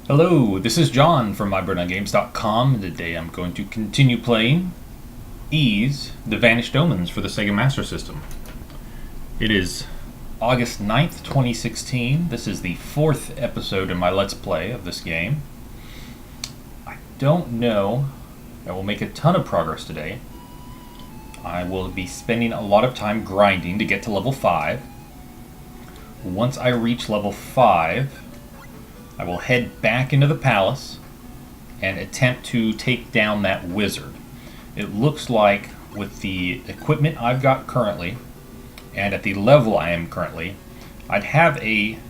Hello, this is John from MyBurnOutGames.com. Today I'm going to continue playing Ys, The Vanished Omens for the Sega Master System. It is August 9th, 2016. This is the fourth episode in my Let's Play of this game. I don't know I will make a ton of progress today. I will be spending a lot of time grinding to get to level 5. Once I reach level 5, I will head back into the palace and attempt to take down that wizard. It looks like with the equipment I've got currently and at the level I am currently, I'd have a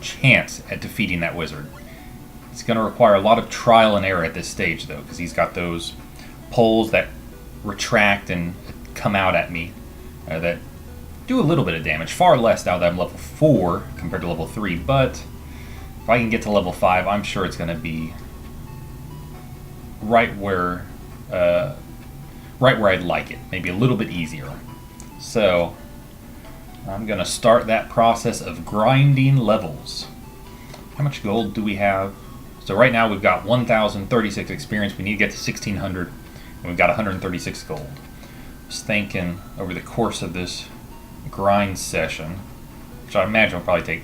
chance at defeating that wizard. It's going to require a lot of trial and error at this stage though, because he's got those poles that retract and come out at me that do a little bit of damage. Far less now that I'm level 4 compared to level 3, but if I can get to level 5, I'm sure it's going to be right where I'd like it. Maybe a little bit easier. So I'm going to start that process of grinding levels. How much gold do we have? So right now we've got 1,036 experience. We need to get to 1,600, and we've got 136 gold. I was thinking over the course of this grind session, which I imagine will probably take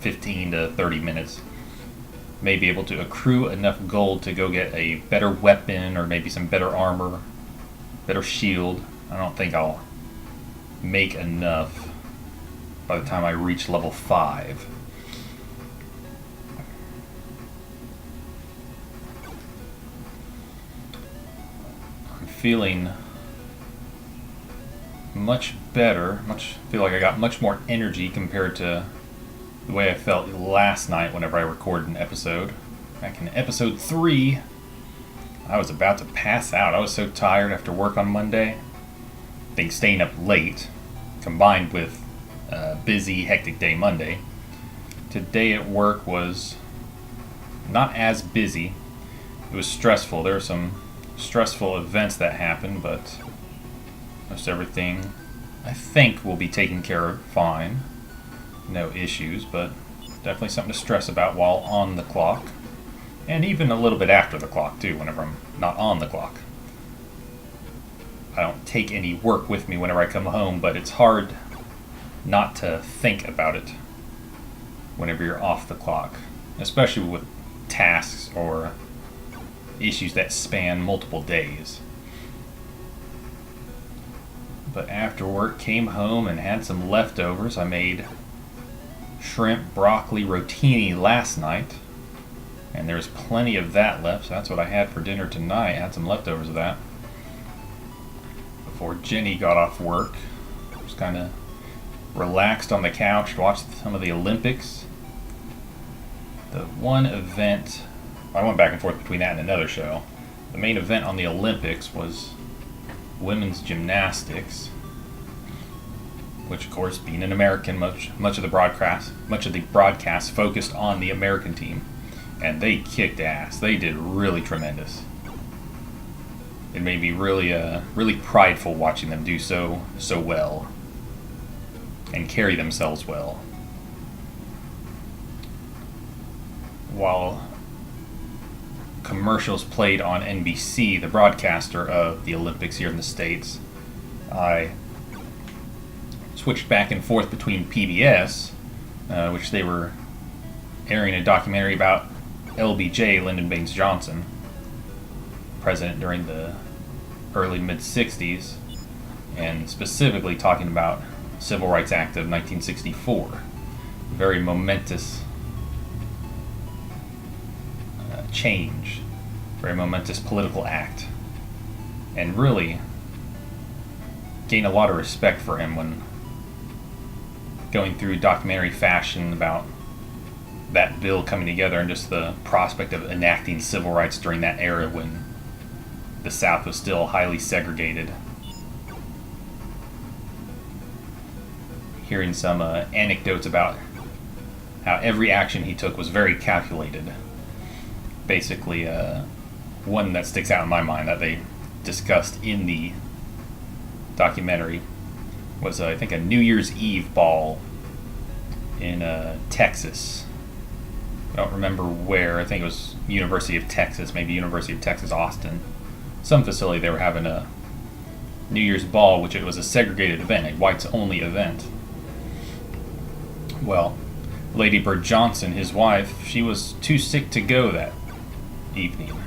15 to 30 minutes, may be able to accrue enough gold to go get a better weapon or maybe some better armor, better shield. I don't think I'll make enough by the time I reach level 5. I'm feeling much better. Feel like I got much more energy compared to the way I felt last night whenever I recorded an episode. Back in episode 3, I was about to pass out. I was so tired after work on Monday. I think staying up late, combined with a busy, hectic day Monday. Today at work was not as busy. It was stressful. There were some stressful events that happened, but most everything I think will be taken care of fine. No issues, but definitely something to stress about while on the clock, and even a little bit after the clock too, whenever I'm not on the clock. I don't take any work with me whenever I come home, but it's hard not to think about it whenever you're off the clock, especially with tasks or issues that span multiple days. But after work, came home and had some leftovers. I made shrimp broccoli rotini last night, and there's plenty of that left, so that's what I had for dinner tonight. I had some leftovers of that before Jenny got off work. Just kind of relaxed on the couch, watched some of the Olympics. The one event, I went back and forth between that and another show. The main event on the Olympics was women's gymnastics, which, of course, being an American, much of the broadcast focused on the American team, and they kicked ass. They did really tremendous. It made me really prideful watching them do so well and carry themselves well. While commercials played on NBC, the broadcaster of the Olympics here in the States, I switched back and forth between PBS, which they were airing a documentary about LBJ, Lyndon B. Johnson, president during the early mid-60s, and specifically talking about the Civil Rights Act of 1964. Very momentous change, very momentous political act, and really gained a lot of respect for him when going through documentary fashion about that bill coming together and just the prospect of enacting civil rights during that era when the South was still highly segregated. Hearing some anecdotes about how every action he took was very calculated. Basically, one that sticks out in my mind that they discussed in the documentary was, I think, a New Year's Eve ball in Texas. I don't remember where. I think it was University of Texas, maybe University of Texas Austin. Some facility they were having a New Year's ball, which it was a segregated event, a whites-only event. Well, Lady Bird Johnson, his wife, she was too sick to go that evening.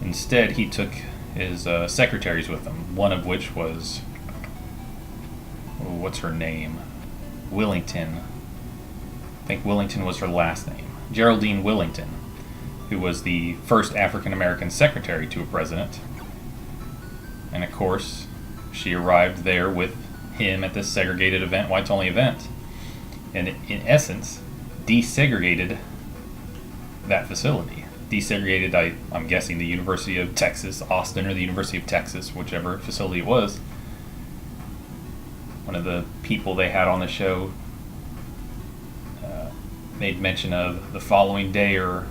Instead, he took his secretaries with him, one of which was, what's her name? Willington. I think Willington was her last name. Geraldine Willington, who was the first African American secretary to a president. And of course, she arrived there with him at this segregated event, whites only event, and in essence, desegregated that facility. Desegregated, I'm guessing, the University of Texas, Austin, or the University of Texas, whichever facility it was. One of the people they had on the show made mention of the following day, or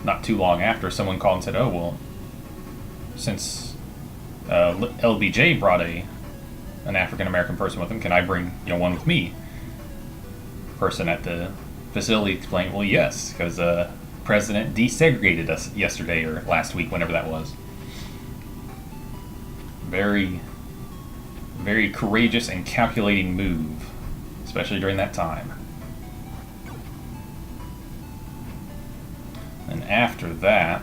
not too long after, someone called and said, "Oh, well, since LBJ brought an African American person with him, can I bring one with me?" Person at the facility explained, "Well, yes, because President desegregated us yesterday or last week, whenever that was." Very, very courageous and calculating move, especially during that time. And after that,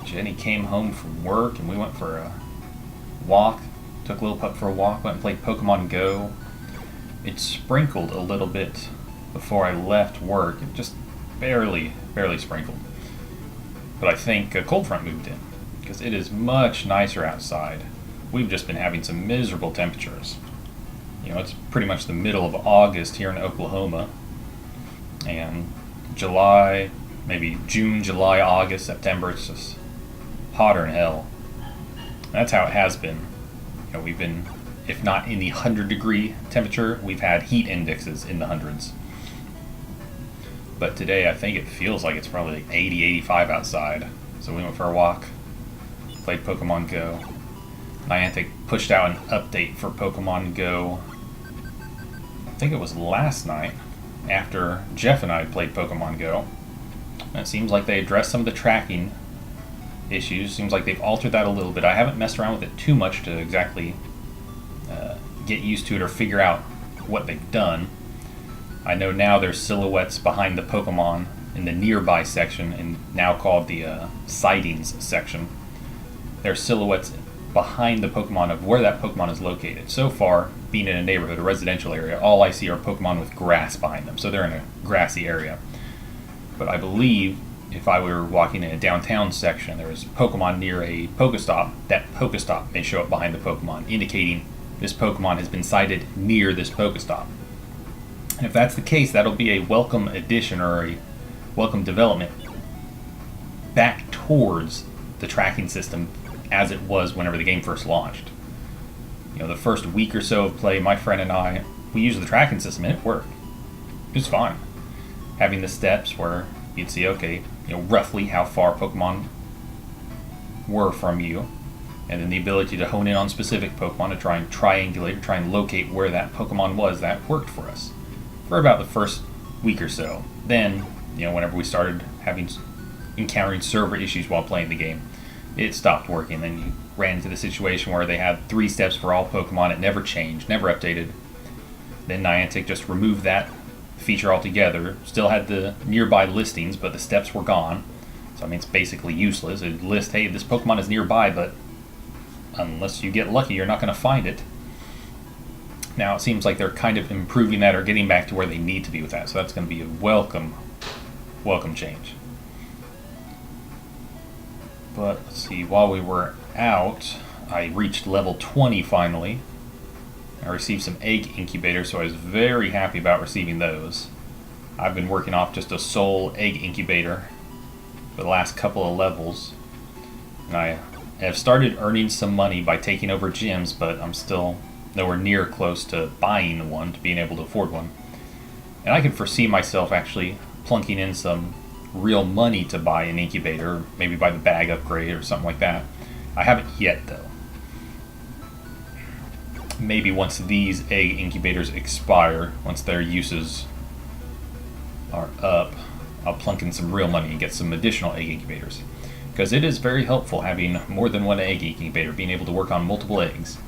Jenny came home from work and we went for a walk. Took Lil Pup for a walk, went and played Pokemon Go. It sprinkled a little bit before I left work. It just barely sprinkled. But I think a cold front moved in, because it is much nicer outside. We've just been having some miserable temperatures. It's pretty much the middle of August here in Oklahoma. And July, maybe June, July, August, September, it's just hotter than hell. That's how it has been. We've been, if not in the 100-degree temperature, we've had heat indexes in the hundreds. But today I think it feels like it's probably like 80, 85 outside. So we went for a walk, played Pokemon Go. Niantic pushed out an update for Pokemon Go, I think it was last night, after Jeff and I played Pokemon Go. And it seems like they addressed some of the tracking issues. Seems like they've altered that a little bit. I haven't messed around with it too much to exactly get used to it or figure out what they've done. I know now there's silhouettes behind the Pokemon in the nearby section, and now called the sightings section. There's silhouettes behind the Pokemon of where that Pokemon is located. So far, being in a neighborhood, a residential area, all I see are Pokemon with grass behind them, so they're in a grassy area. But I believe if I were walking in a downtown section, there was Pokemon near a Pokestop, that Pokestop may show up behind the Pokemon, indicating this Pokemon has been sighted near this Pokestop. And if that's the case, that'll be a welcome addition or a welcome development back towards the tracking system as it was whenever the game first launched. The first week or so of play, my friend and I, we used the tracking system and it worked. It was fine. Having the steps where you'd see, okay, roughly how far Pokemon were from you, and then the ability to hone in on specific Pokemon to try and triangulate, try and locate where that Pokemon was, that worked for us for about the first week or so. Then, whenever we started encountering server issues while playing the game, it stopped working. Then you ran into the situation where they had 3 steps for all Pokemon. It never changed, never updated. Then Niantic just removed that feature altogether. Still had the nearby listings, but the steps were gone. So it's basically useless. It lists, hey, this Pokemon is nearby, but unless you get lucky, you're not going to find it. Now it seems like they're kind of improving that or getting back to where they need to be with that. So that's going to be a welcome change. But let's see, while we were out, I reached level 20 finally. I received some egg incubators, so I was very happy about receiving those. I've been working off just a sole egg incubator for the last couple of levels. And I have started earning some money by taking over gyms, but I'm still nowhere near close to buying one, to being able to afford one. And I can foresee myself actually plunking in some real money to buy an incubator, maybe buy the bag upgrade or something like that. I haven't yet, though. Maybe once these egg incubators expire, once their uses are up, I'll plunk in some real money and get some additional egg incubators. Because it is very helpful having more than one egg incubator, being able to work on multiple eggs.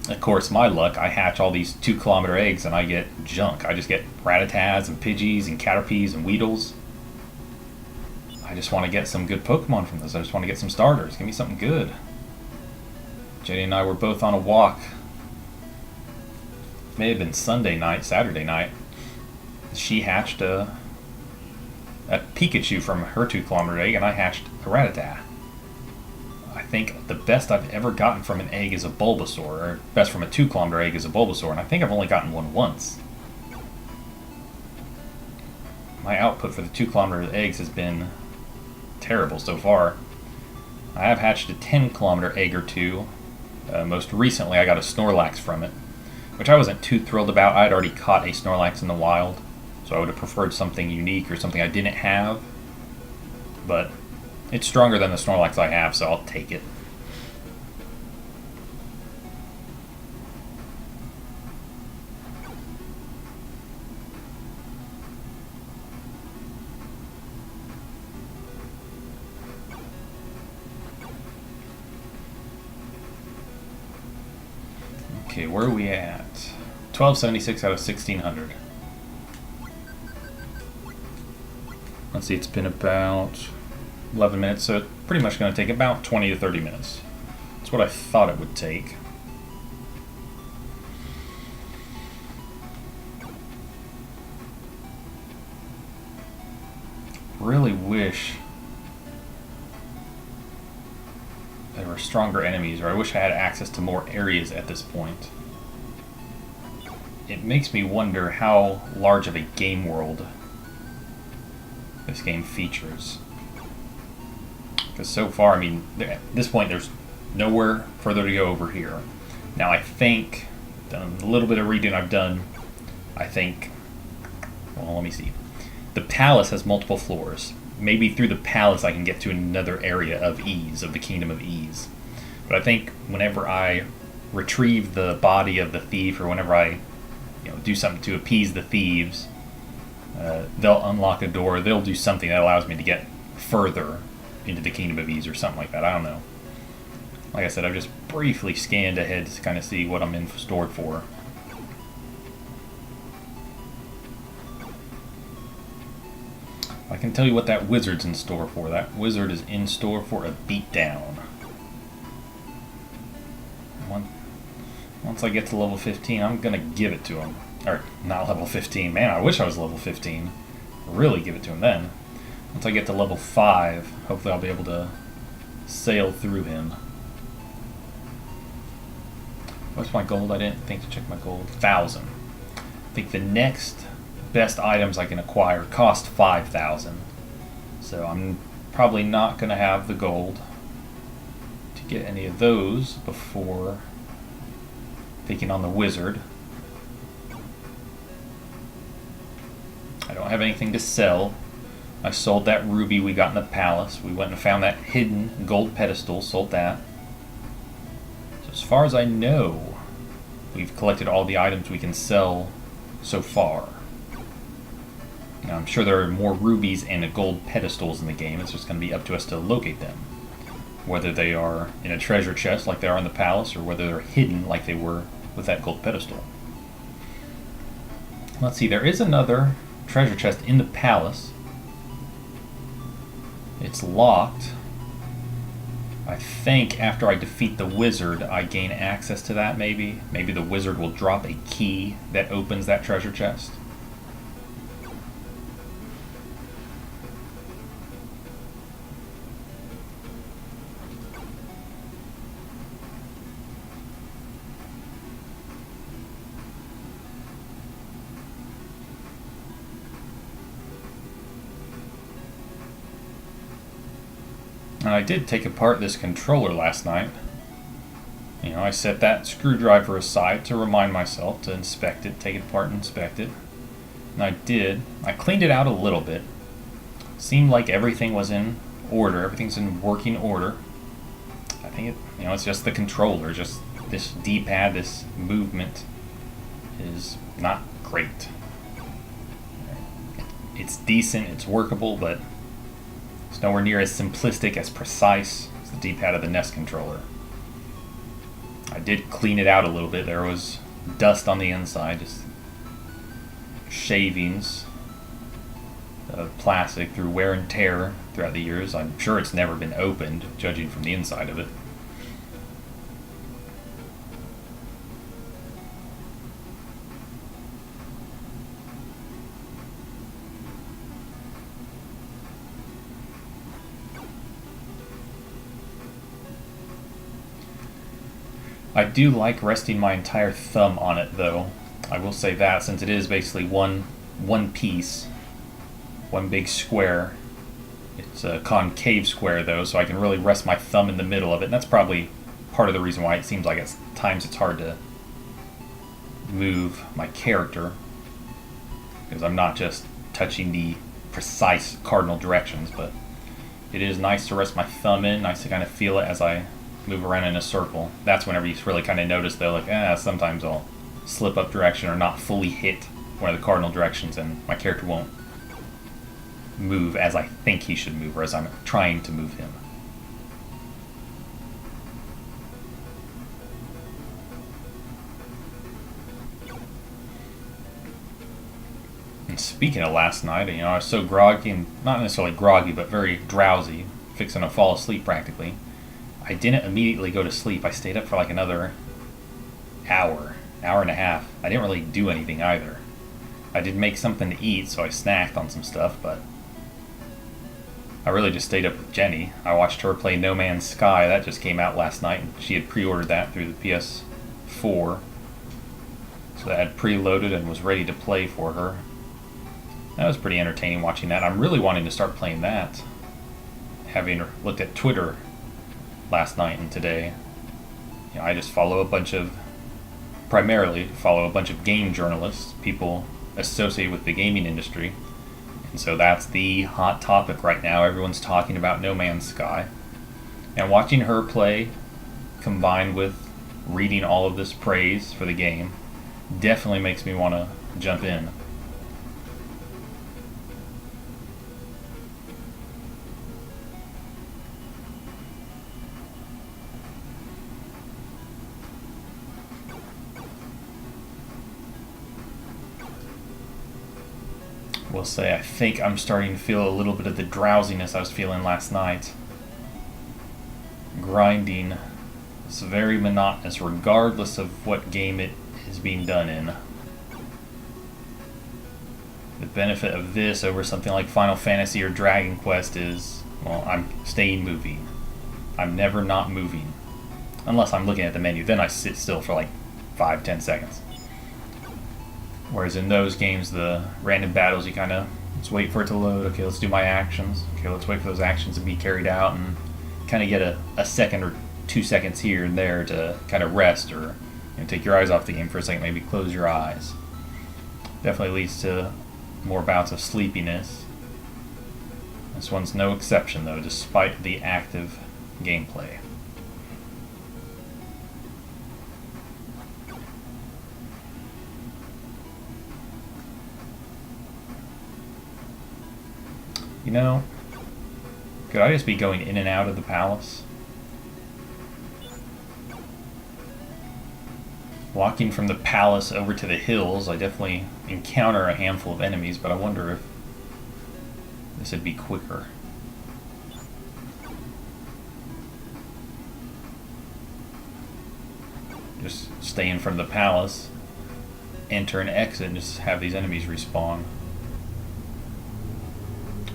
Of course, my luck, I hatch all these 2-kilometer eggs and I get junk. I just get Rattatas and Pidgeys and Caterpies and Weedles. I just want to get some good Pokemon from this. I just want to get some starters. Give me something good. Jenny and I were both on a walk. May have been Sunday night, Saturday night. She hatched a Pikachu from her 2-kilometer egg, and I hatched a Rattata. I think the best I've ever gotten from an egg is a Bulbasaur, or best from a 2-kilometer egg is a Bulbasaur, and I think I've only gotten one once. My output for the 2-kilometer eggs has been terrible so far. I have hatched a 10-kilometer egg or two. Most recently I got a Snorlax from it, which I wasn't too thrilled about. I had already caught a Snorlax in the wild, so I would have preferred something unique or something I didn't have. But it's stronger than the Snorlax I have, so I'll take it. Okay, where are we at? 1276 out of 1600. Let's see, it's been about 11 minutes, so it's pretty much going to take about 20 to 30 minutes. That's what I thought it would take. Really wish there were stronger enemies, or I wish I had access to more areas at this point. It makes me wonder how large of a game world this game features. Because so far, I mean, at this point there's nowhere further to go over here. Now I think, done a little bit of reading I've done, I think, well, let me see. The palace has multiple floors. Maybe through the palace I can get to another area of Ease, of the Kingdom of Ease. But I think whenever I retrieve the body of the thief, or whenever I do something to appease the thieves, they'll unlock a door, they'll do something that allows me to get further into the Kingdom of Ease or something like that. I don't know. Like I said, I've just briefly scanned ahead to kind of see what I'm in store for. I can tell you what that wizard's in store for. That wizard is in store for a beatdown. Once I get to level 15, I'm going to give it to him. Or, not level 15. Man, I wish I was level 15. Really give it to him then. Once I get to level 5, hopefully I'll be able to sail through him. What's my gold? I didn't think to check my gold. 1,000. I think the next best items I can acquire cost 5,000. So I'm probably not going to have the gold to get any of those before taking on the wizard. I don't have anything to sell. I sold that ruby we got in the palace. We went and found that hidden gold pedestal, sold that. So as far as I know, we've collected all the items we can sell so far. Now, I'm sure there are more rubies and gold pedestals in the game. It's just going to be up to us to locate them. Whether they are in a treasure chest like they are in the palace, or whether they're hidden like they were with that gold pedestal. Let's see, there is another treasure chest in the palace. It's locked. I think after I defeat the wizard, I gain access to that, maybe. Maybe the wizard will drop a key that opens that treasure chest. And I did take apart this controller last night. I set that screwdriver aside to remind myself to inspect it, take it apart and inspect it. And I did. I cleaned it out a little bit. Seemed like everything was in order. Everything's in working order. I think it's just the controller. Just this D-pad, this movement is not great. It's decent, it's workable, but it's nowhere near as simplistic, as precise as the D-pad of the NES controller. I did clean it out a little bit. There was dust on the inside, just shavings of plastic through wear and tear throughout the years. I'm sure it's never been opened, judging from the inside of it. I do like resting my entire thumb on it, though. I will say that, since it is basically one piece, one big square. It's a concave square, though, so I can really rest my thumb in the middle of it. And that's probably part of the reason why it seems like at times it's hard to move my character, because I'm not just touching the precise cardinal directions, but it is nice to rest my thumb in, nice to kind of feel it as I move around in a circle. That's whenever you really kind of notice, though, like, sometimes I'll slip up direction or not fully hit one of the cardinal directions, and my character won't move as I think he should move, or as I'm trying to move him. And speaking of last night, I was so groggy, and not necessarily groggy, but very drowsy, fixing to fall asleep practically. I didn't immediately go to sleep. I stayed up for like another hour and a half. I didn't really do anything either. I did make something to eat, so I snacked on some stuff, but I really just stayed up with Jenny. I watched her play No Man's Sky. That just came out last night, and she had pre-ordered that through the PS4. So that had preloaded and was ready to play for her. That was pretty entertaining watching that. I'm really wanting to start playing that, having looked at Twitter last night and today. I just primarily follow a bunch of game journalists, people associated with the gaming industry, and so that's the hot topic right now. Everyone's talking about No Man's Sky, and watching her play combined with reading all of this praise for the game definitely makes me want to jump in. Will say I think I'm starting to feel a little bit of the drowsiness I was feeling last night. Grinding is very monotonous regardless of what game it is being done in. The benefit of this over something like Final Fantasy or Dragon Quest is, well, I'm staying moving. I'm never not moving. Unless I'm looking at the menu, then I sit still for like 5-10 seconds. Whereas in those games, the random battles, you kind of, let's wait for it to load. Okay, let's do my actions. Okay, let's wait for those actions to be carried out, and kind of get a second or 2 seconds here and there to kind of rest, or take your eyes off the game for a second, maybe close your eyes. Definitely leads to more bouts of sleepiness. This one's no exception, though, despite the active gameplay. Could I just be going in and out of the palace? Walking from the palace over to the hills, I definitely encounter a handful of enemies, but I wonder if this would be quicker. Just stay in front of the palace, enter and exit, and just have these enemies respawn.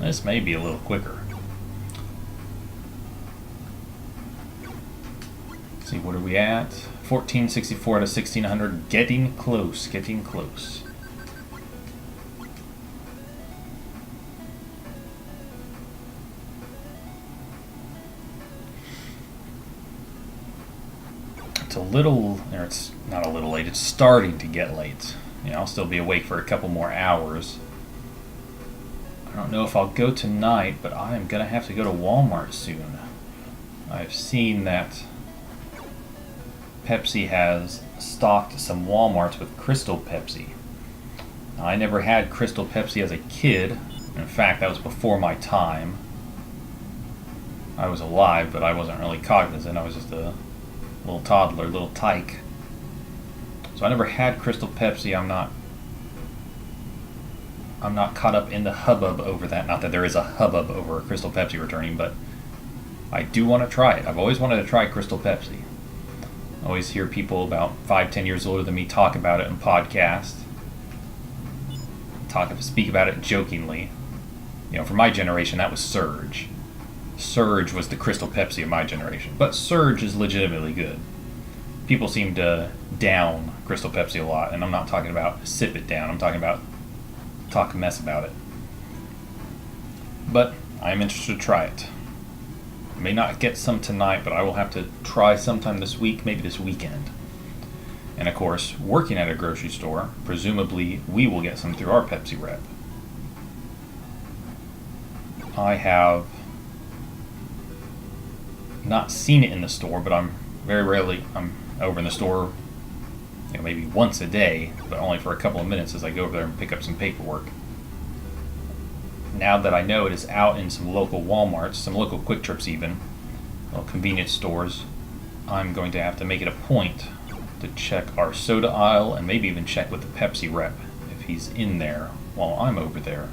This may be a little quicker. Let's see, what are we at? 1464 out of 1600. Getting close, getting close. It's a little, or it's not a little late, it's starting to get late. I'll still be awake for a couple more hours. I don't know if I'll go tonight, but I am going to have to go to Walmart soon. I've seen that Pepsi has stocked some Walmarts with Crystal Pepsi. I never had Crystal Pepsi as a kid. In fact, that was before my time. I was alive, but I wasn't really cognizant. I was just a little toddler, little tyke. So I never had Crystal Pepsi. I'm not caught up in the hubbub over that. Not that there is a hubbub over Crystal Pepsi returning, but I do want to try it. I've always wanted to try Crystal Pepsi. I always hear people about 5-10 years older than me talk about it in podcasts. Speak about it jokingly. You know, for my generation, that was Surge. Surge was the Crystal Pepsi of my generation. But Surge is legitimately good. People seem to down Crystal Pepsi a lot, and I'm not talking about sip it down. I'm talking about talk mess about it. But I'm interested to try it. I may not get some tonight, but I will have to try sometime this week, maybe this weekend. And of course, working at a grocery store, presumably we will get some through our Pepsi rep. I have not seen it in the store, but I'm over in the store, you know, maybe once a day, but only for a couple of minutes as I go over there and pick up some paperwork. Now that I know it is out in some local Walmarts, some local Quick Trips even, little convenience stores, I'm going to have to make it a point to check our soda aisle and maybe even check with the Pepsi rep if he's in there while I'm over there.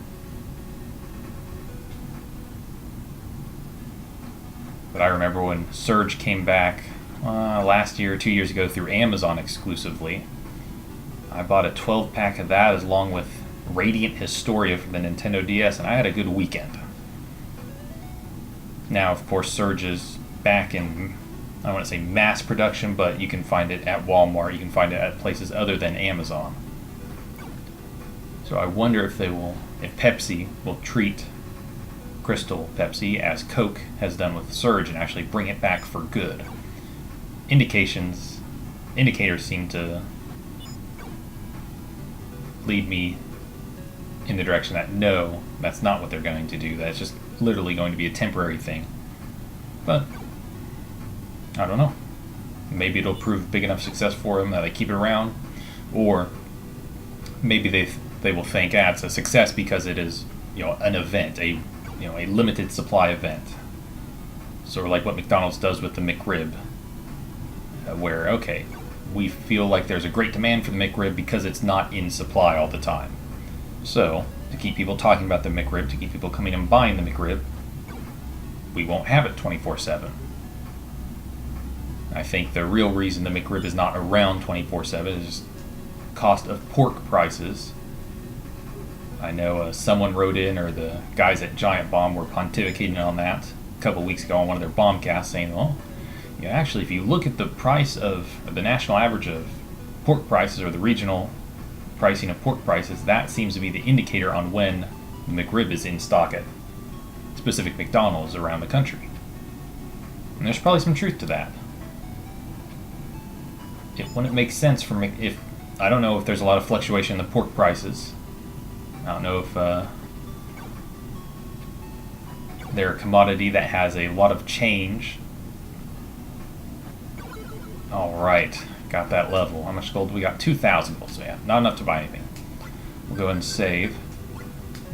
But I remember when Surge came back last year or 2 years ago through Amazon exclusively. I bought a 12-pack of that along with Radiant Historia for the Nintendo DS, and I had a good weekend. Now, of course, Surge is back in, I don't want to say mass production, but you can find it at Walmart. You can find it at places other than Amazon. So I wonder if Pepsi will treat Crystal Pepsi as Coke has done with Surge and actually bring it back for good. Indicators seem to lead me in the direction that no, that's not what they're going to do. That's just literally going to be a temporary thing. But I don't know. Maybe it'll prove big enough success for them that they keep it around, or maybe they will think, it's a success because it is, you know, an event, a limited supply event. Sort of like what McDonald's does with the McRib, where, okay, we feel like there's a great demand for the McRib because it's not in supply all the time. So, to keep people talking about the McRib, to keep people coming and buying the McRib, we won't have it 24/7. I think the real reason the McRib is not around 24/7 is just cost of pork prices. I know someone wrote in, or the guys at Giant Bomb were pontificating on that a couple weeks ago on one of their bombcasts, saying, well, yeah, actually, if you look at the price of the national average of pork prices or the regional pricing of pork prices, that seems to be the indicator on when the McRib is in stock at specific McDonald's around the country. And there's probably some truth to that. It wouldn't make sense for me if I don't know if there's a lot of fluctuation in the pork prices. I don't know if they're a commodity that has a lot of change. Alright, got that level. How much gold do we got? 2,000 gold, so yeah, not enough to buy anything. We'll go ahead and save.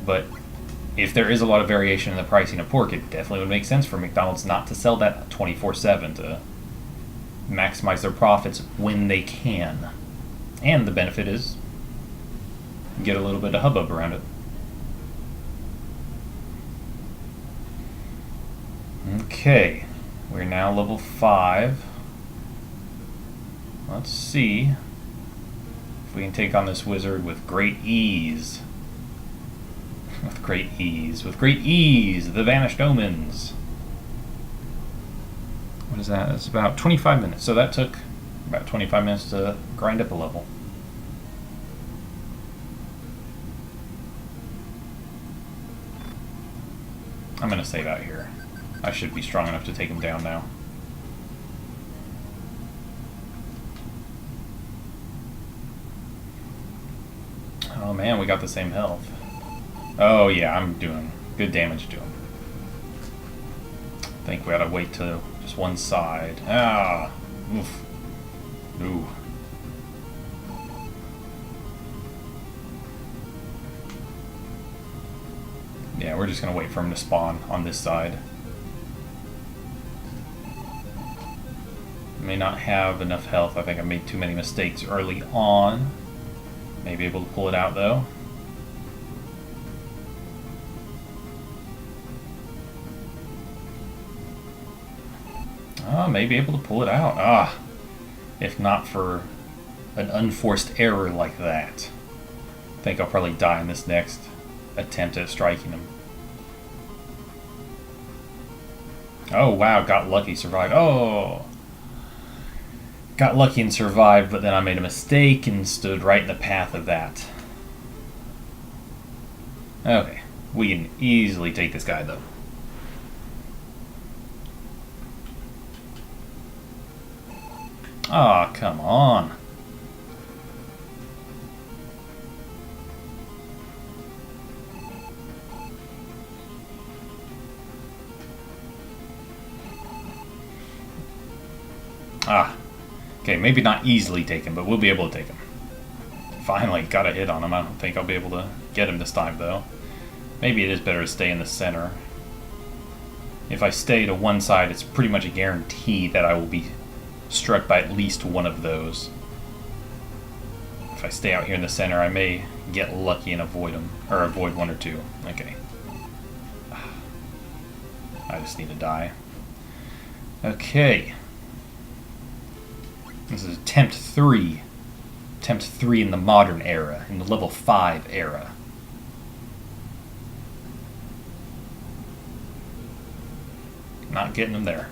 But if there is a lot of variation in the pricing of pork, it definitely would make sense for McDonald's not to sell that 24/7 to maximize their profits when they can. And the benefit is you get a little bit of hubbub around it. Okay, we're now level 5. Let's see if we can take on this wizard with great ease. With great ease. With great ease, the Vanished Omens. What is that? It's about 25 minutes. So that took about 25 minutes to grind up a level. I'm going to save out here. I should be strong enough to take him down now. Oh man, we got the same health. Oh yeah, I'm doing good damage to him. I think we ought to wait to just one side. Ah! Oof. Ooh. Yeah, we're just gonna wait for him to spawn on this side. May not have enough health. I think I made too many mistakes early on. May be able to pull it out though. May be able to pull it out. If not for an unforced error like that. I think I'll probably die in this next attempt at striking him. Oh wow, got lucky, survived. Oh! Got lucky and survived, but then I made a mistake and stood right in the path of that. Okay, we can easily take this guy though. Ah, come on. Okay, maybe not easily take him, but we'll be able to take him. Finally, got a hit on him. I don't think I'll be able to get him this time, though. Maybe it is better to stay in the center. If I stay to one side, it's pretty much a guarantee that I will be struck by at least one of those. If I stay out here in the center, I may get lucky and avoid them, or avoid one or two. Okay. I just need to die. Okay. This is attempt 3. Attempt 3 in the modern era, in the level 5 era. Not getting him there.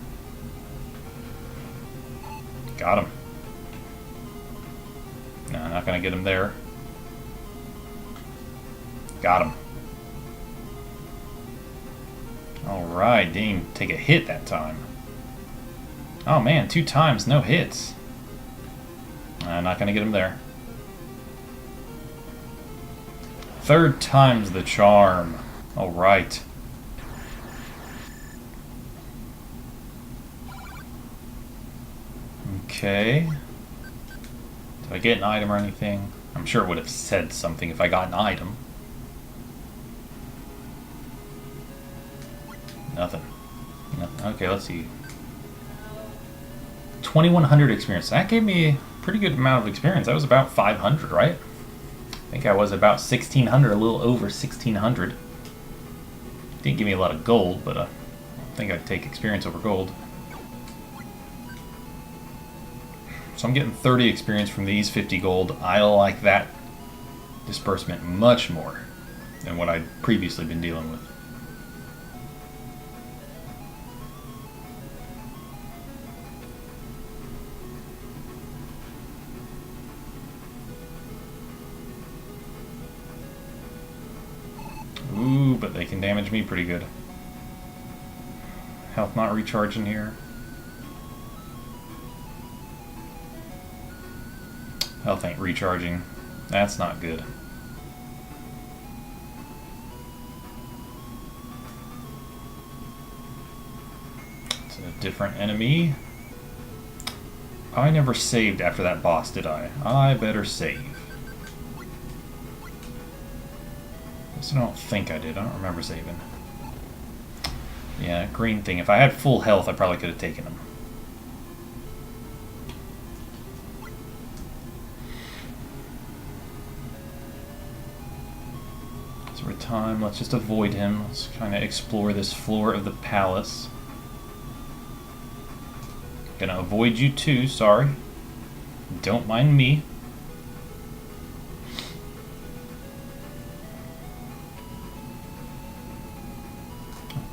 Got him. No, not gonna get him there. Got him. Alright, didn't even take a hit that time. Oh man, 2 times, no hits. Not gonna get him there. 3rd time's the charm. Alright. Okay. Did I get an item or anything? I'm sure it would have said something if I got an item. Nothing. Okay, let's see. 2100 experience. That gave me a pretty good amount of experience. That was about 500, right? I think I was about 1600, a little over 1600. Didn't give me a lot of gold, but I think I'd take experience over gold. So I'm getting 30 experience from these, 50 gold. I like that disbursement much more than what I'd previously been dealing with. Ooh, but they can damage me pretty good. Health not recharging here. Health ain't recharging. That's not good. It's a different enemy. I never saved after that boss, did I? I better save. I don't think I did. I don't remember saving. Yeah, green thing. If I had full health, I probably could have taken him. So for time, let's just avoid him. Let's kind of explore this floor of the palace. Gonna avoid you too, sorry. Don't mind me.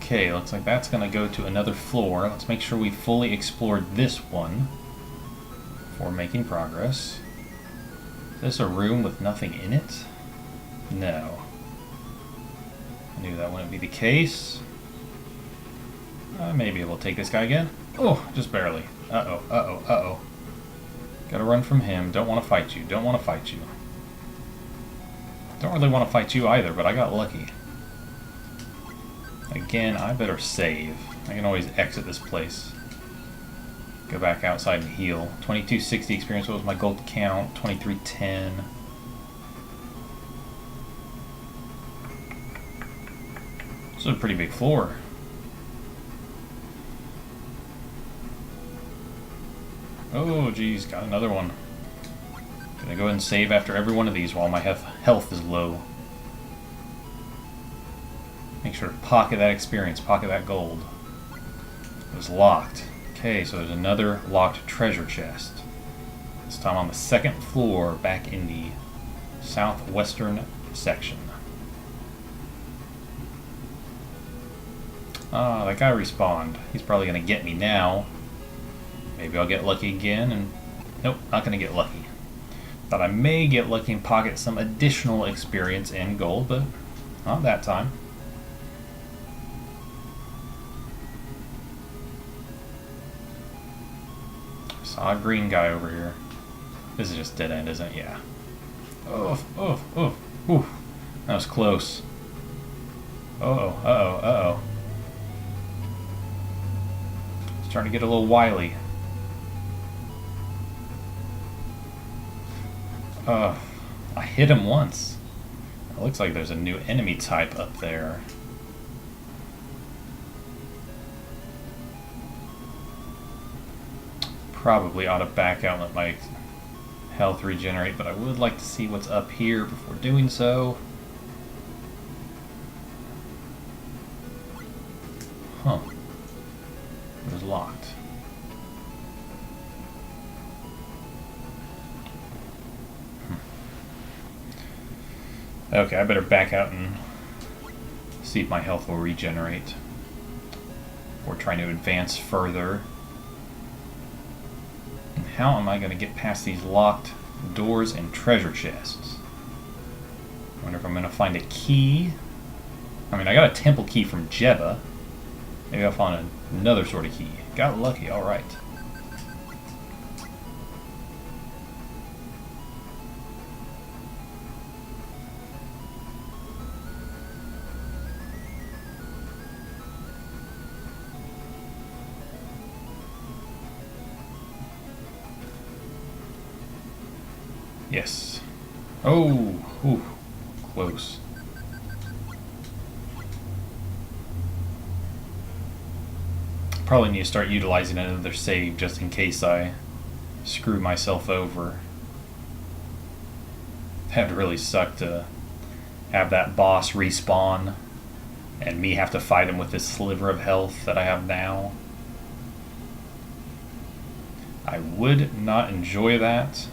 Okay, looks like that's going to go to another floor. Let's make sure we fully explored this one before making progress. Is this a room with nothing in it? No. I knew that wouldn't be the case. I may be able to take this guy again. Oh, just barely. Uh-oh, uh-oh, uh-oh. Gotta run from him. Don't want to fight you. Don't want to fight you. Don't really want to fight you either, but I got lucky. Again, I better save. I can always exit this place. Go back outside and heal. 2260 experience. What was my gold count? 2310. This is a pretty big floor. Oh, geez, got another one. Gonna go ahead and save after every one of these while my health is low. Make sure to pocket that experience, pocket that gold. It was locked. Okay, so there's another locked treasure chest. This time on the second floor, back in the southwestern section. Ah, that guy respawned. He's probably gonna get me now. Maybe I'll get lucky again, and nope, not gonna get lucky. Thought I may get lucky and pocket some additional experience and gold, but not that time. Saw a green guy over here. This is just dead end, isn't it? Yeah. Oh, oh, oh, whew. That was close. Uh-oh, uh-oh, uh-oh. Starting to get a little wily. I hit him once. It looks like there's a new enemy type up there. Probably ought to back out and let my health regenerate, but I would like to see what's up here before doing so. Huh. It was locked. Okay, I better back out and see if my health will regenerate. We're trying to advance further. And how am I going to get past these locked doors and treasure chests? I wonder if I'm going to find a key. I mean, I got a temple key from Jeba. Maybe I'll find another sort of key. Got lucky, alright. Yes. Oh, whew, close. Probably need to start utilizing another save just in case I screw myself over. That'd really suck to have that boss respawn and me have to fight him with this sliver of health that I have now. I would not enjoy that.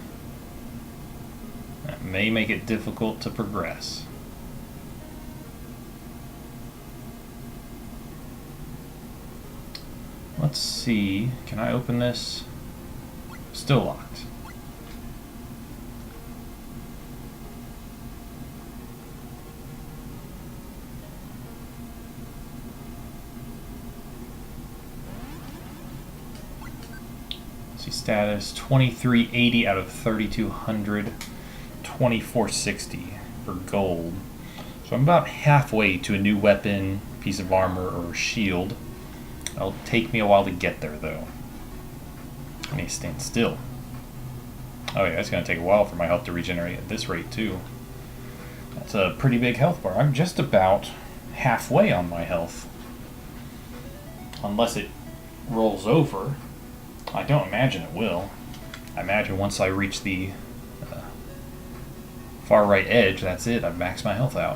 That may make it difficult to progress. Let's see, can I open this? Still locked. See status, 2380 out of 3200. 2460 for gold. So I'm about halfway to a new weapon, piece of armor, or shield. It'll take me a while to get there, though. I need to stand still. Oh yeah, it's going to take a while for my health to regenerate at this rate, too. That's a pretty big health bar. I'm just about halfway on my health. Unless it rolls over. I don't imagine it will. I imagine once I reach the far right edge, that's it. I've maxed my health out.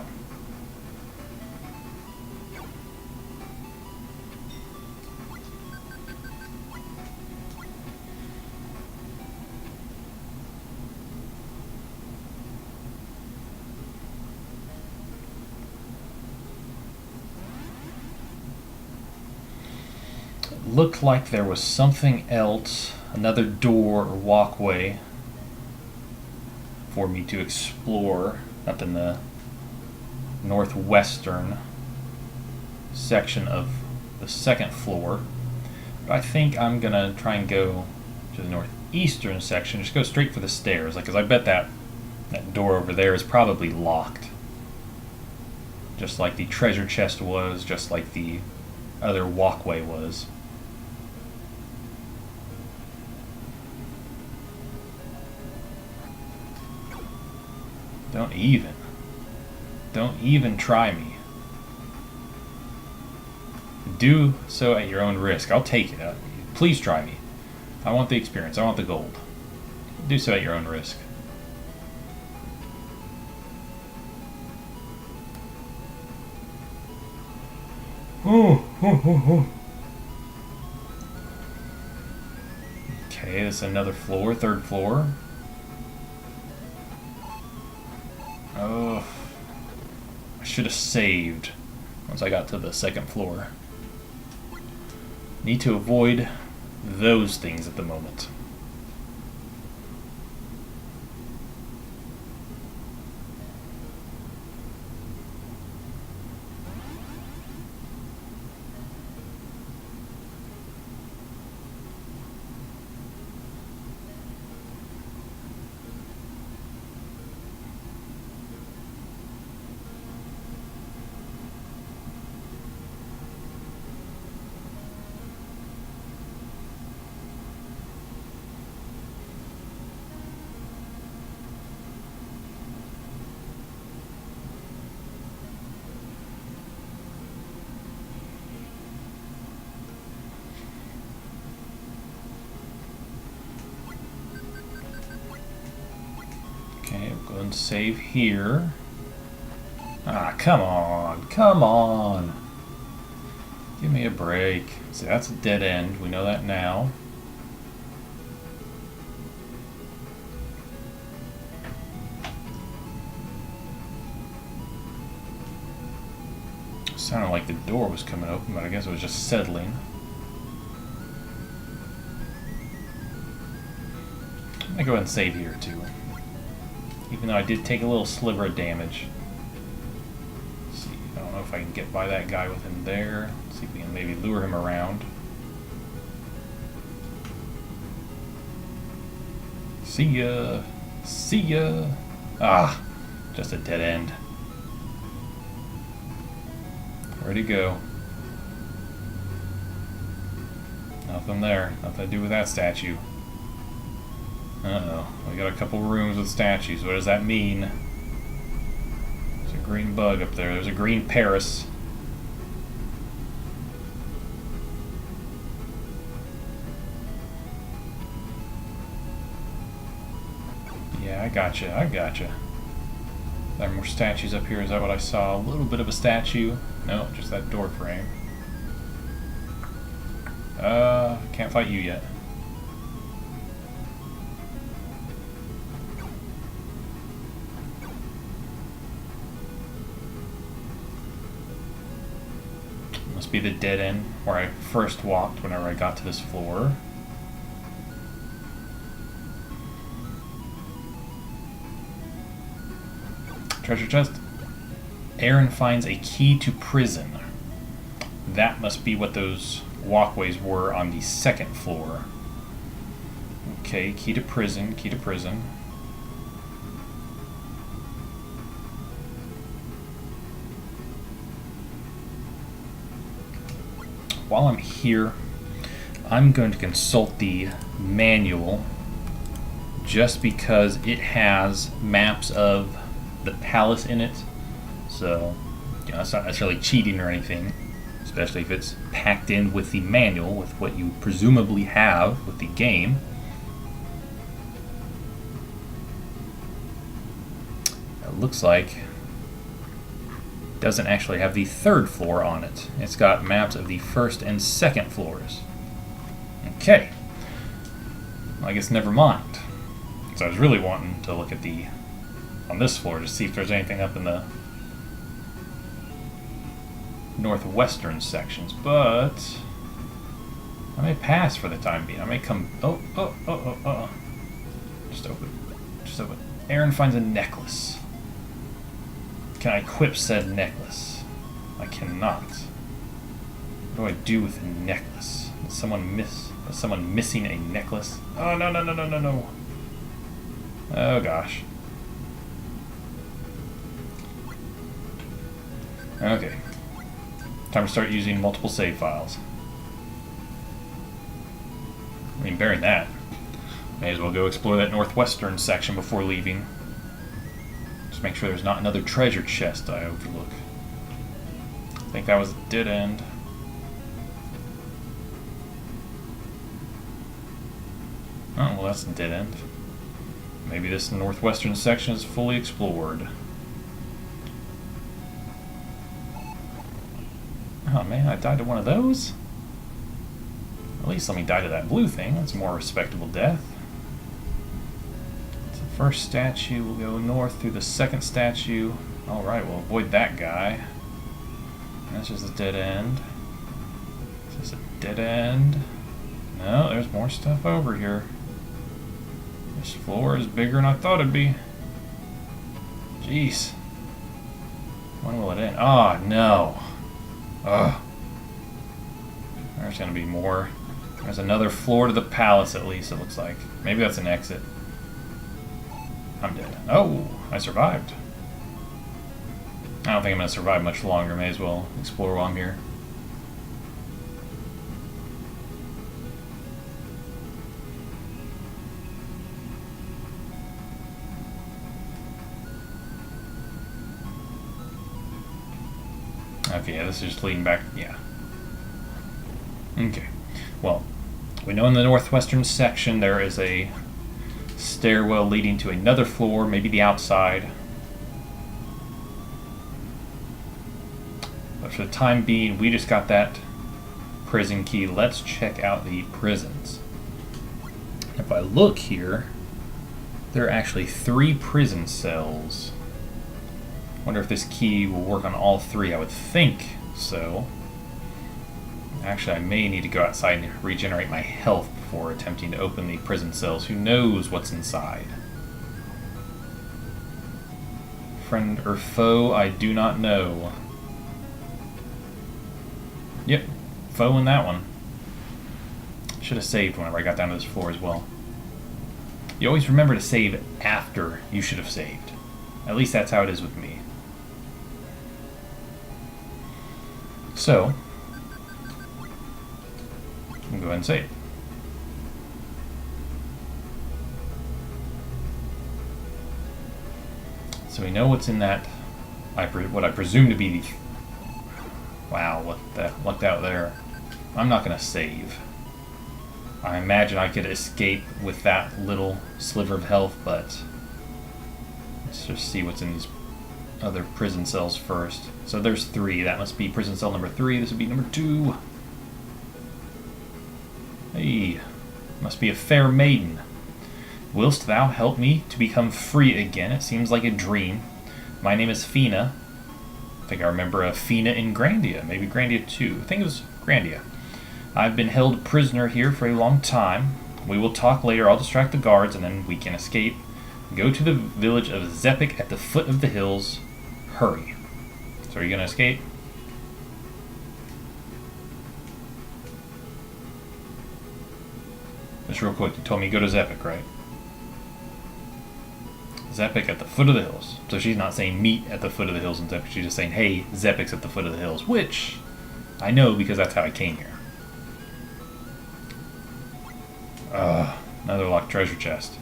It looked like there was something else, another door or walkway for me to explore up in the northwestern section of the second floor. But I think I'm gonna try and go to the northeastern section, just go straight for the stairs, because I bet that door over there is probably locked. Just like the treasure chest was, just like the other walkway was. Don't even try me. Do so at your own risk. I'll take it. Please try me. I want the experience. I want the gold. Do so at your own risk. Okay, this is another floor, third floor. Oh, I should have saved once I got to the second floor. Need to avoid those things at the moment. Okay, we'll go and save here. Ah, come on, come on. Give me a break. See, that's a dead end. We know that now. Sounded like the door was coming open, but I guess it was just settling. I'm gonna go ahead and save here too. Even though I did take a little sliver of damage. Let's see, I don't know if I can get by that guy with him there. Let's see if we can maybe lure him around. See ya! See ya! Ah, just a dead end. Where'd he go? Nothing there. Nothing to do with that statue. Uh-oh. We got a couple rooms with statues. What does that mean? There's a green bug up there. There's a green Paris. Yeah, I gotcha. I gotcha. There are more statues up here. Is that what I saw? A little bit of a statue. No, just that door frame. Can't fight you yet. Must be the dead end where I first walked whenever I got to this floor. Treasure chest. Aaron finds a key to prison. That must be what those walkways were on the second floor. Okay, key to prison, key to prison. While I'm here, I'm going to consult the manual just because it has maps of the palace in it. So, you know, it's not necessarily cheating or anything, especially if it's packed in with the manual, with what you presumably have with the game. It looks like it doesn't actually have the third floor on it. It's got maps of the first and second floors. Okay. Well, I guess never mind. So I was really wanting to look at on this floor to see if there's anything up in the northwestern sections, but I may pass for the time being. I may come. Oh. Just open. Aaron finds a necklace. Can I equip said necklace? I cannot. What do I do with a necklace? Is someone missing a necklace? Oh, no. Oh, gosh. Okay. Time to start using multiple save files. I mean, bearing that, may as well go explore that northwestern section before leaving. Just make sure there's not another treasure chest I overlook. I think that was a dead end. Oh, well, that's a dead end. Maybe this northwestern section is fully explored. Oh man, I died to one of those? At least let me die to that blue thing. That's a more respectable death. So the first statue will go north through the second statue. Alright, we'll avoid that guy. That's just a dead end. Is this a dead end? No, there's more stuff over here. This floor is bigger than I thought it'd be. Jeez. When will it end? Oh, no. Ugh. There's gonna be more. There's another floor to the palace, at least, it looks like. Maybe that's an exit. I'm dead. Oh, I survived. I don't think I'm gonna survive much longer. May as well explore while I'm here. Okay, yeah, this is just leading back. Yeah. Okay. Well, we know in the northwestern section there is a stairwell leading to another floor, maybe the outside. But for the time being, we just got that prison key. Let's check out the prisons. If I look here, there are actually 3 prison cells. Wonder if this key will work on all 3. I would think so. Actually, I may need to go outside and regenerate my health before attempting to open the prison cells. Who knows what's inside? Friend or foe, I do not know. Yep, foe in that one. Should have saved whenever I got down to this floor as well. You always remember to save after you should have saved. At least that's how it is with me. So, I'm going to go ahead and save. So we know what's in that, what I presume to be the... Wow, what the lucked out there. I'm not going to save. I imagine I could escape with that little sliver of health, but let's just see what's in these other prison cells first. So there's 3. That must be prison cell number 3. This would be number 2. Hey, must be a fair maiden. Willst thou help me to become free again? It seems like a dream. My name is Feena. I think I remember a Feena in Grandia. Maybe Grandia 2. I think it was Grandia. I've been held prisoner here for a long time. We will talk later. I'll distract the guards and then we can escape. Go to the village of Zepik at the foot of the hills. Hurry. So are you going to escape? Just real quick, you told me to go to Zepik, right? Zepik at the foot of the hills. So she's not saying meet at the foot of the hills in Zepik. She's just saying, hey, Zepik's at the foot of the hills. Which I know because that's how I came here. Another locked treasure chest.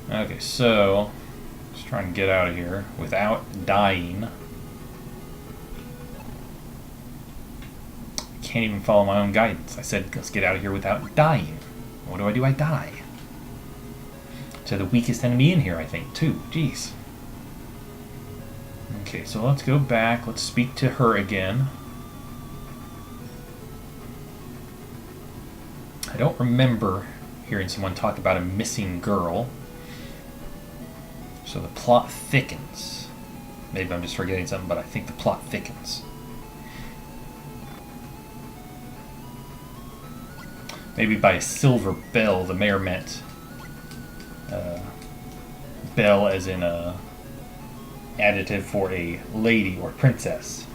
Okay, so let's try and get out of here without dying. I can't even follow my own guidance. I said let's get out of here without dying. What do? I die. To the weakest enemy in here, I think, too. Jeez. Okay, so let's go back. Let's speak to her again. I don't remember hearing someone talk about a missing girl. So the plot thickens. Maybe I'm just forgetting something, but I think the plot thickens. Maybe by a silver bell, the mayor meant bell as in a adjective for a lady or princess.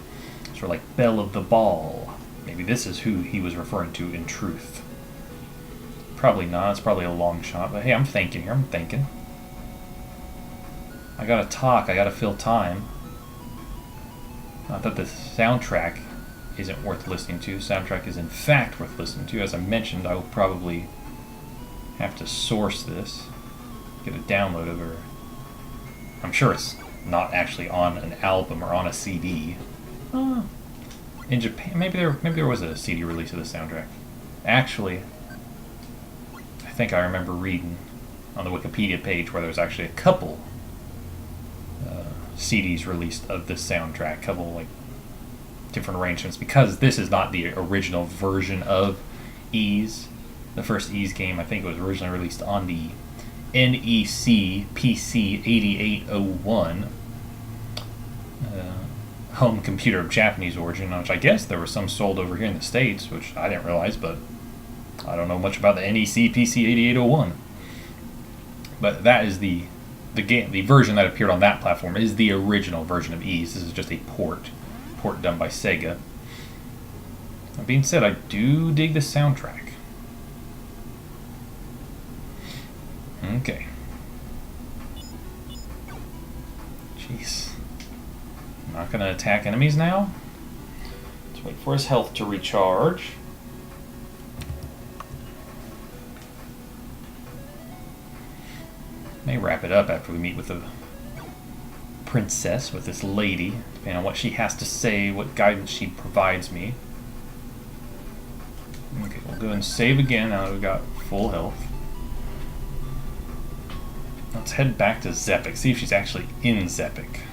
Sort of like belle of the ball. Maybe this is who he was referring to in truth. Probably not. It's probably a long shot. But hey, I'm thinking here. I'm thinking. I gotta talk. I gotta fill time. Not that the soundtrack isn't worth listening to. Soundtrack is in fact worth listening to. As I mentioned, I will probably have to source this. Get a download of her. I'm sure it's not actually on an album or on a CD. In Japan, maybe there was a CD release of the soundtrack. Actually, think I remember reading on the Wikipedia page where there's actually a couple CDs released of this soundtrack, couple like different arrangements, because this is not the original version of Ys. The first Ys game, I think, was originally released on the NEC PC 8801 home computer of Japanese origin, which I guess there was some sold over here in the States, which I didn't realize, but I don't know much about the NEC PC 8801. But that is the game. The version that appeared on that platform is the original version of Ys. This is just a port done by Sega. That being said, I do dig the soundtrack. Okay. Jeez. I'm not going to attack enemies now. Let's wait for his health to recharge. May wrap it up after we meet with the princess, with this lady, depending on what she has to say, what guidance she provides me. Okay, we'll go and save again now that we've got full health. Let's head back to Zepik, see if she's actually in Zepik.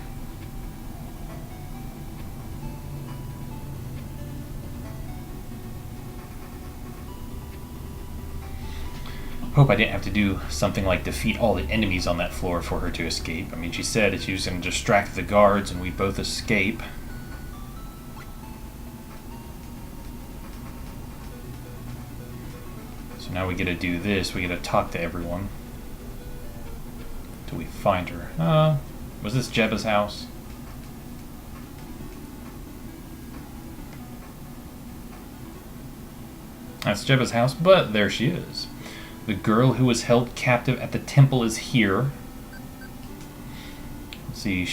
Hope I didn't have to do something like defeat all the enemies on that floor for her to escape. I mean, she said that she was going to distract the guards and we both escape. So now we get to do this. We get to talk to everyone till we find her. Was this Jeba's house? That's Jeba's house, but there she is. The girl who was held captive at the temple is here. Let's see,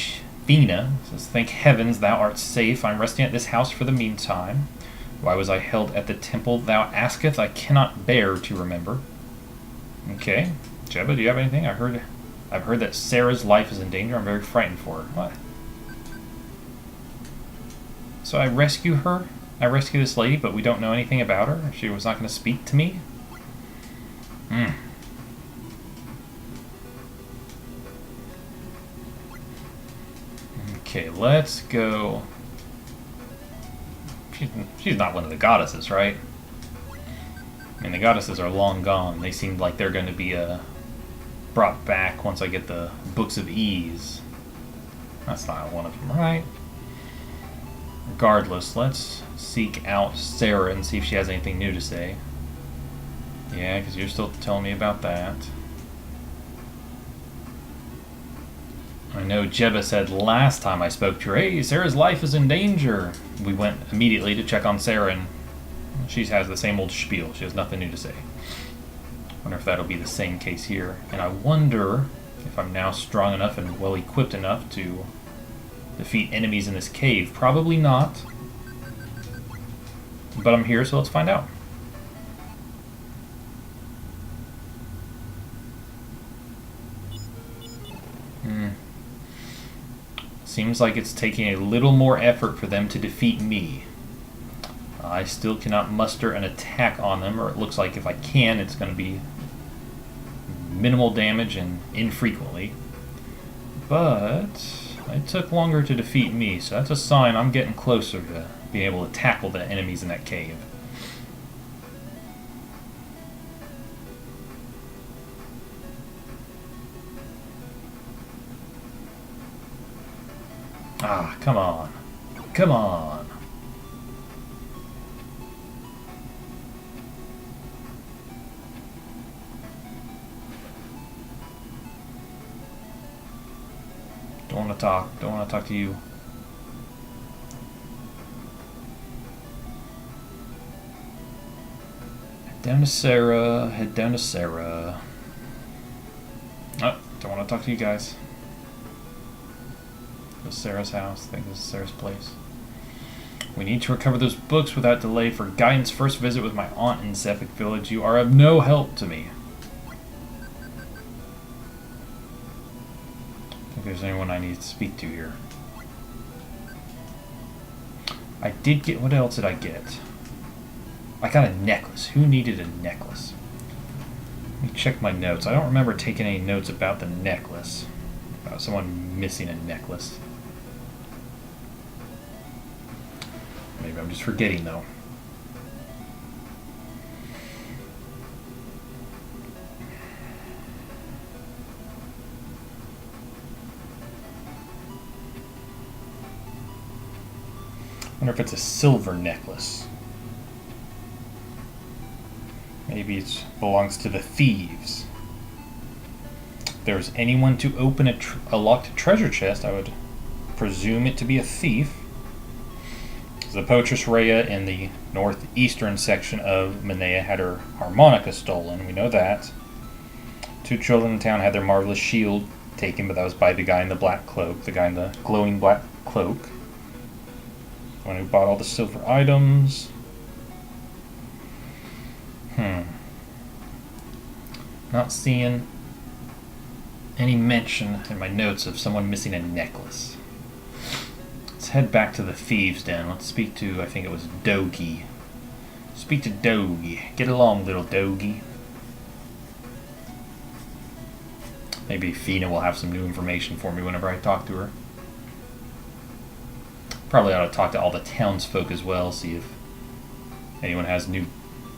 Feena says, "Thank heavens thou art safe. I'm resting at this house for the meantime. Why was I held at the temple, thou asketh? I cannot bear to remember." Okay. Jeba, do you have anything? I've heard that Sarah's life is in danger. I'm very frightened for her. What? So I rescue her? I rescue this lady, but we don't know anything about her? She was not going to speak to me? Okay, let's go. She's not one of the goddesses, right? I mean, the goddesses are long gone. They seem like they're going to be brought back once I get the Books of Ys. That's not one of them, right? Regardless, let's seek out Sarah and see if she has anything new to say. Yeah, because you're still telling me about that. I know Jeba said last time I spoke to her, "Hey, Sarah's life is in danger." We went immediately to check on Sarah, and she has the same old spiel. She has nothing new to say. Wonder if that'll be the same case here. And I wonder if I'm now strong enough and well equipped enough to defeat enemies in this cave. Probably not. But I'm here, so let's find out. Seems like it's taking a little more effort for them to defeat me. I still cannot muster an attack on them, or it looks like if I can, it's going to be minimal damage and infrequently. But it took longer to defeat me, so that's a sign I'm getting closer to being able to tackle the enemies in that cave. Ah, come on. Come on. Don't want to talk. Don't want to talk to you. Head down to Sarah. Head down to Sarah. Oh, don't want to talk to you guys. This is Sarah's house. I think this is Sarah's place. We need to recover those books without delay. For guidance, first visit with my aunt in Zepik village. You are of no help to me. I think there's anyone I need to speak to here. I did get... What else did I get? I got a necklace. Who needed a necklace? Let me check my notes. I don't remember taking any notes about the necklace. About someone missing a necklace. Maybe I'm just forgetting, though. I wonder if it's a silver necklace. Maybe it belongs to the thieves. If there's anyone to open a locked treasure chest, I would presume it to be a thief. The poetress Rhea in the northeastern section of Manea had her harmonica stolen. We know that. 2 children in town had their marvelous shield taken, but that was by the guy in the black cloak. The guy in the glowing black cloak. The one who bought all the silver items. Not seeing any mention in my notes of someone missing a necklace. Let's head back to the thieves' den. Let's speak to, I think it was Dogie. Speak to Dogie. Get along, little Dogie. Maybe Feena will have some new information for me whenever I talk to her. Probably ought to talk to all the townsfolk as well, see if anyone has new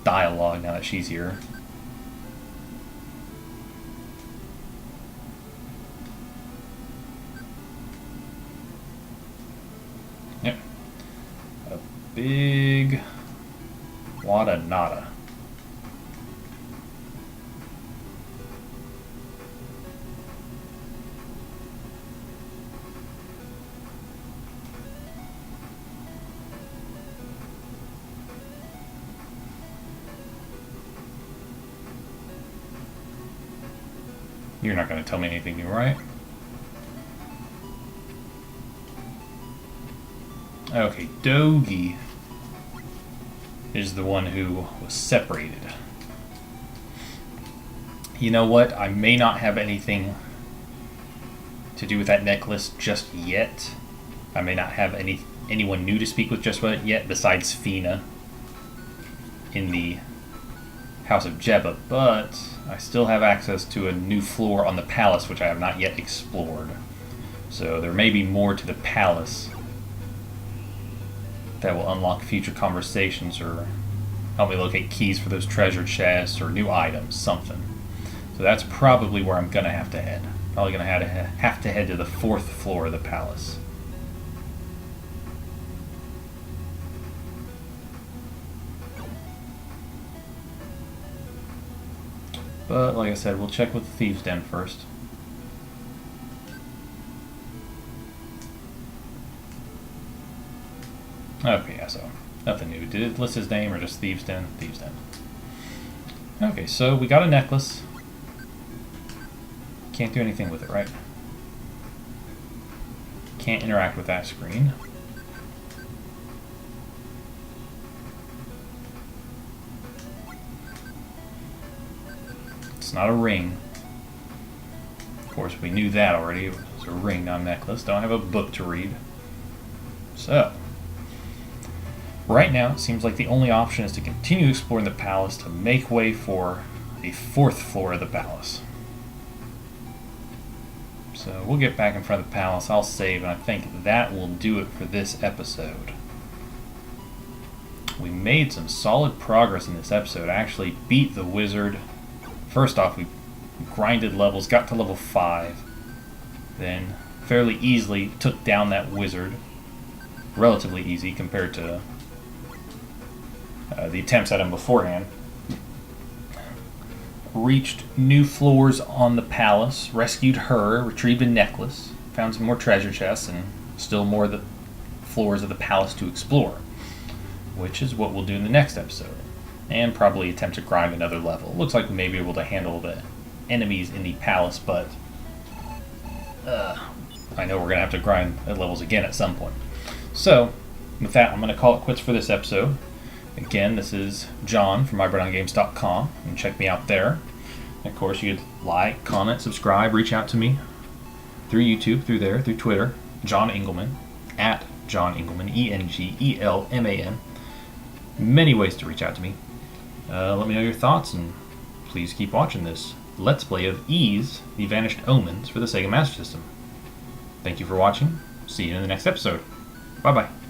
dialogue now that she's here. Yep. A big wada nada. You're not going to tell me anything new, right? Okay, Dogie is the one who was separated. You know what? I may not have anything to do with that necklace just yet. I may not have anyone new to speak with just yet besides Feena in the House of Jeba, but I still have access to a new floor on the palace which I have not yet explored. So there may be more to the palace that will unlock future conversations or help me locate keys for those treasure chests or new items, something. So that's probably where I'm going to have to head. Probably going to have to head to the 4th floor of the palace. But like I said, we'll check with the Thieves' Den first. Okay, yeah, so nothing new. Did it list his name or just Thieves' Den? Thieves' Den. Okay, so we got a necklace. Can't do anything with it, right? Can't interact with that screen. It's not a ring. Of course, we knew that already. It was a ring, not a necklace. Don't have a book to read. So, right now, it seems like the only option is to continue exploring the palace to make way for the 4th floor of the palace. So we'll get back in front of the palace, I'll save, and I think that will do it for this episode. We made some solid progress in this episode. I actually beat the wizard. First off, we grinded levels, got to level 5, then fairly easily took down that wizard. Relatively easy compared to the attempts at him beforehand. Reached new floors on the palace, rescued her, retrieved a necklace, found some more treasure chests, and still more of the floors of the palace to explore, which is what we'll do in the next episode, and probably attempt to grind another level. Looks like we may be able to handle the enemies in the palace, but I know we're going to have to grind levels again at some point. So, with that, I'm going to call it quits for this episode. Again, this is John from mybirdongames.com. You can check me out there. And of course, you could like, comment, subscribe, reach out to me through YouTube, through there, through Twitter. John Engelman, at John Engelman, Engelman. Many ways to reach out to me. Let me know your thoughts, and please keep watching this Let's Play of Ys, the Vanished Omens for the Sega Master System. Thank you for watching. See you in the next episode. Bye bye.